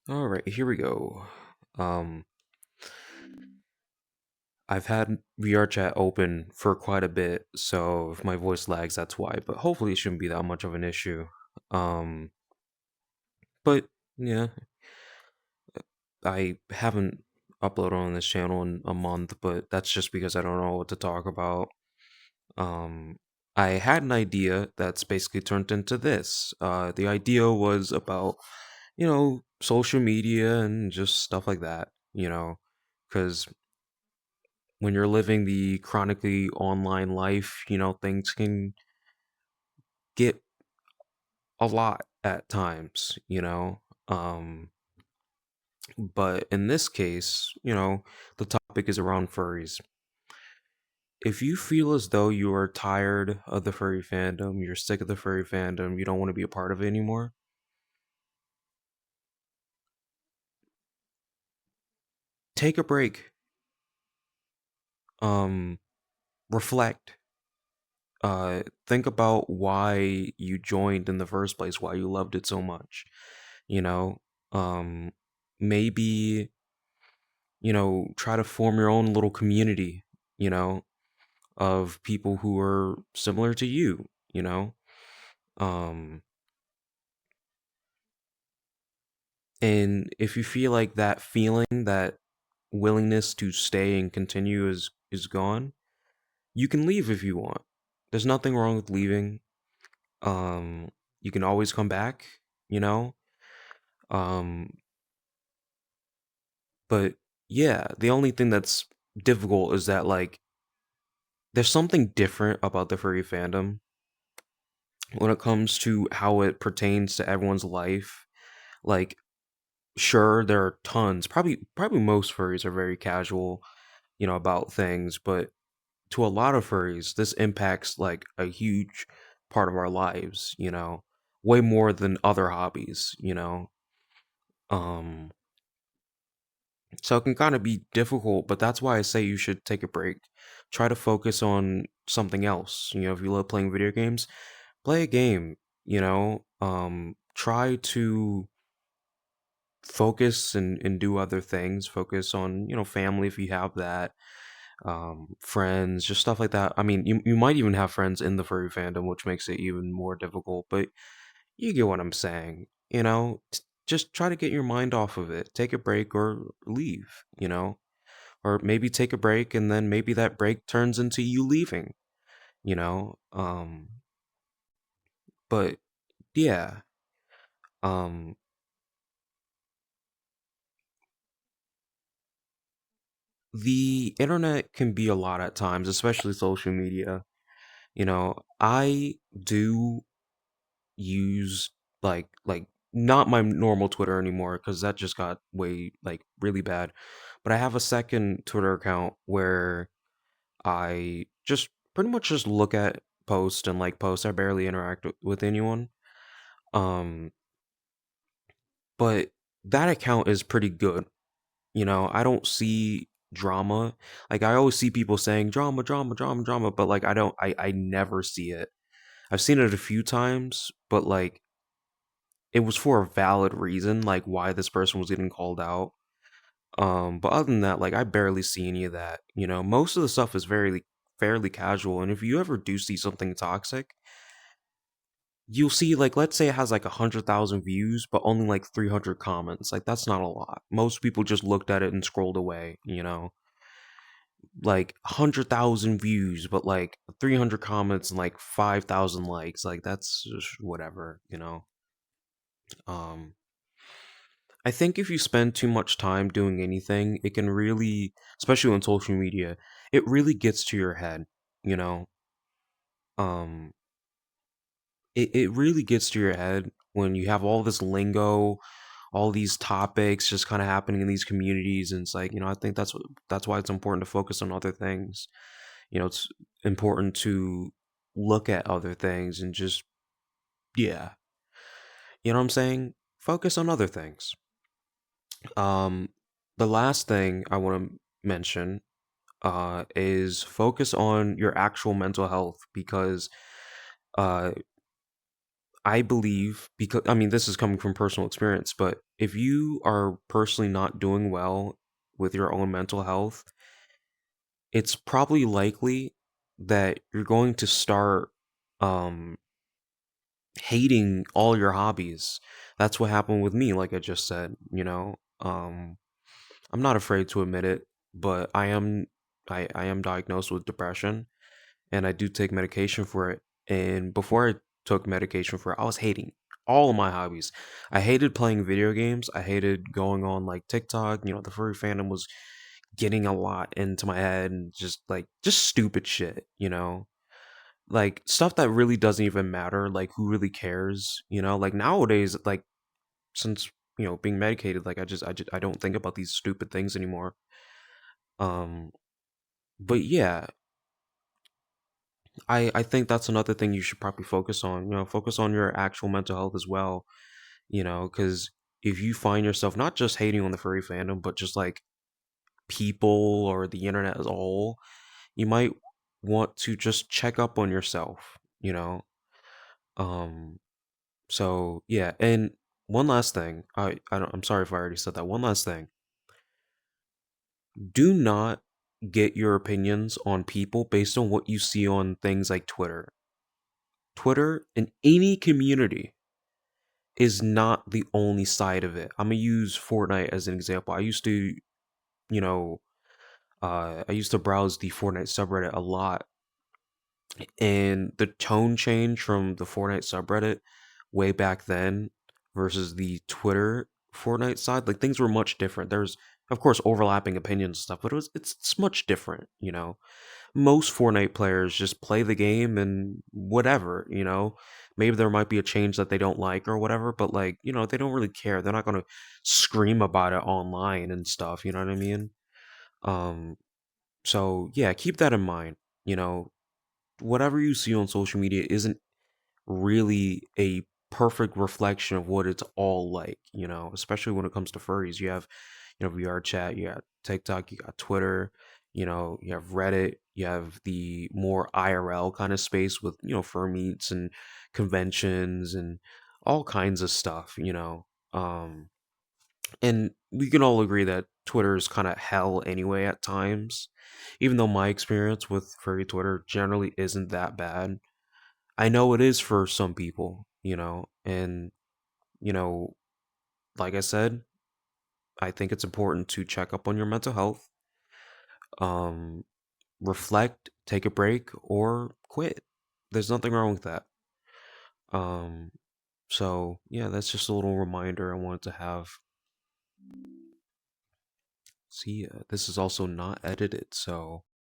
All right, here we go. Um, I've had VR chat open for quite a bit, so if my voice lags, that's why. But hopefully, it shouldn't be that much of an issue. Um, but yeah, I haven't uploaded on this channel in a month, but that's just because I don't know what to talk about. Um, I had an idea that's basically turned into this. The idea was about, social media and just stuff like that, because when you're living the chronically online life, things can get a lot at times, but in this case, the topic is around furries. If you feel as though you are tired of the furry fandom, you're sick of the furry fandom, you don't want to be a part of it anymore, take a break. Um, Reflect. Think about why you joined in the first place, why you loved it so much. You know, um, maybe try to form your own little community, you know, of people who are similar to you. Um, and if you feel like that feeling, that willingness to stay and continue is gone, you can leave if you want. There's nothing wrong with leaving. Um, you can always come back, you know. Um, but yeah, the only thing that's difficult is that like there's something different about the furry fandom when it comes to how it pertains to everyone's life. Like, sure, there are tons. Probably most furries are very casual, about things, but to a lot of furries, this impacts like a huge part of our lives. Way more than other hobbies. Um, so it can kind of be difficult, but that's why I say you should take a break. Try to focus on something else. If you love playing video games, play a game. Try to focus and do other things. Focus on, family if you have that, friends, just stuff like that. I mean, you might even have friends in the furry fandom, which makes it even more difficult, but you get what I'm saying. Just try to get your mind off of it. Take a break or leave. Or maybe take a break and then maybe that break turns into you leaving, you know? But yeah, um, the internet can be a lot at times, especially social media. I do use like not my normal Twitter anymore because that just got way like really bad. But I have a second Twitter account where I just pretty much just look at posts and like posts. I barely interact with anyone. Um, but that account is pretty good. I don't see drama. Like I always see people saying drama, drama, drama, drama, but like I never see it. I've seen it a few times, but like it was for a valid reason, like why this person was getting called out. But other than that, like I barely see any of that. Most of the stuff is very fairly casual, and if you ever do see something toxic, you'll see like let's say it has like 100,000 views, but only like 300 comments. Like that's not a lot. Most people just looked at it and scrolled away. Like 100,000 views, but like 300 comments and like 5,000 likes. Like that's just whatever. Um, I think if you spend too much time doing anything, it can really, especially on social media, it really gets to your head, you know? Um, it really gets to your head when you have all this lingo, all these topics just kind of happening in these communities, and it's like, I think that's why it's important to focus on other things. It's important to look at other things and just, yeah, you know what I'm saying? Focus on other things. Um, the last thing I want to mention is focus on your actual mental health because uh, I believe, because I mean this is coming from personal experience, but if you are personally not doing well with your own mental health, it's probably likely that you're going to start um hating all your hobbies. That's what happened with me, like I just said, you know. I'm not afraid to admit it, but I am diagnosed with depression, and I do take medication for it. And before I took medication for it, I was hating all of my hobbies. I hated playing video games. I hated going on like TikTok. You know, the furry fandom was getting a lot into my head, and just stupid shit, you know? Like stuff that really doesn't even matter, like who really cares, you know? Like nowadays, like since, you know, being medicated, like I don't think about these stupid things anymore. Um but yeah, I think that's another thing you should probably focus on. You know, focus on your actual mental health as well. You know, because if you find yourself not just hating on the furry fandom, but just like people or the internet as a whole, you might want to just check up on yourself. You know, um. So yeah, and one last thing. I don't. I'm sorry if I already said that. One last thing. Do not get your opinions on people based on what you see on things like Twitter. Twitter in any community is not the only side of it. I'm gonna use Fortnite as an example. I used to, you know, I used to browse the Fortnite subreddit a lot, and the tone change from the Fortnite subreddit way back then versus the Twitter Fortnite side, like things were much different. There's of course overlapping opinions and stuff, but it's much different, you know. Most Fortnite players just play the game and whatever, you know. Maybe there might be a change that they don't like or whatever, but like, you know, they don't really care. They're not going to scream about it online and stuff, you know what I mean? Um so yeah, keep that in mind. You know, whatever you see on social media isn't really a perfect reflection of what it's all like, you know, especially when it comes to furries. You have, you know, VR chat, you got TikTok, you got Twitter, you know, you have Reddit, you have the more IRL kind of space with, you know, fur meets and conventions and all kinds of stuff, you know. And we can all agree that Twitter is kind of hell anyway at times, even though my experience with furry Twitter generally isn't that bad. I know it is for some people, you know, and, you know, like I said, I think it's important to check up on your mental health, um, reflect, take a break, or quit. There's nothing wrong with that. Um, so yeah, that's just a little reminder I wanted to have. See, this is also not edited, so